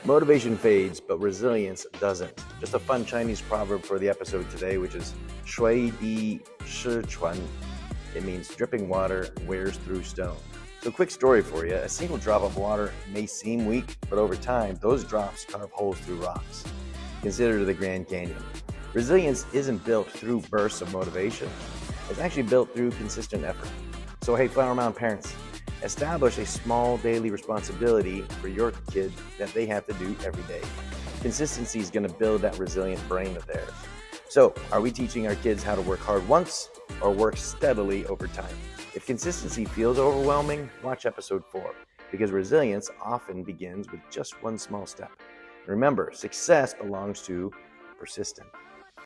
Motivation fades, but resilience doesn't. Just a fun Chinese proverb for the episode today, which is Shuǐ chuān. It means dripping water wears through stone. So quick story for you. A single drop of water may seem weak, but over time, those drops carve holes through rocks. Consider the Grand Canyon. Resilience isn't built through bursts of motivation. It's actually built through consistent effort. So hey, Flower Mound parents, establish a small daily responsibility for your kid that they have to do every day. Consistency is going to build that resilient brain of theirs. So, are we teaching our kids how to work hard once or work steadily over time? If consistency feels overwhelming, watch episode 4, because resilience often begins with just one small step. And remember, success belongs to persistent.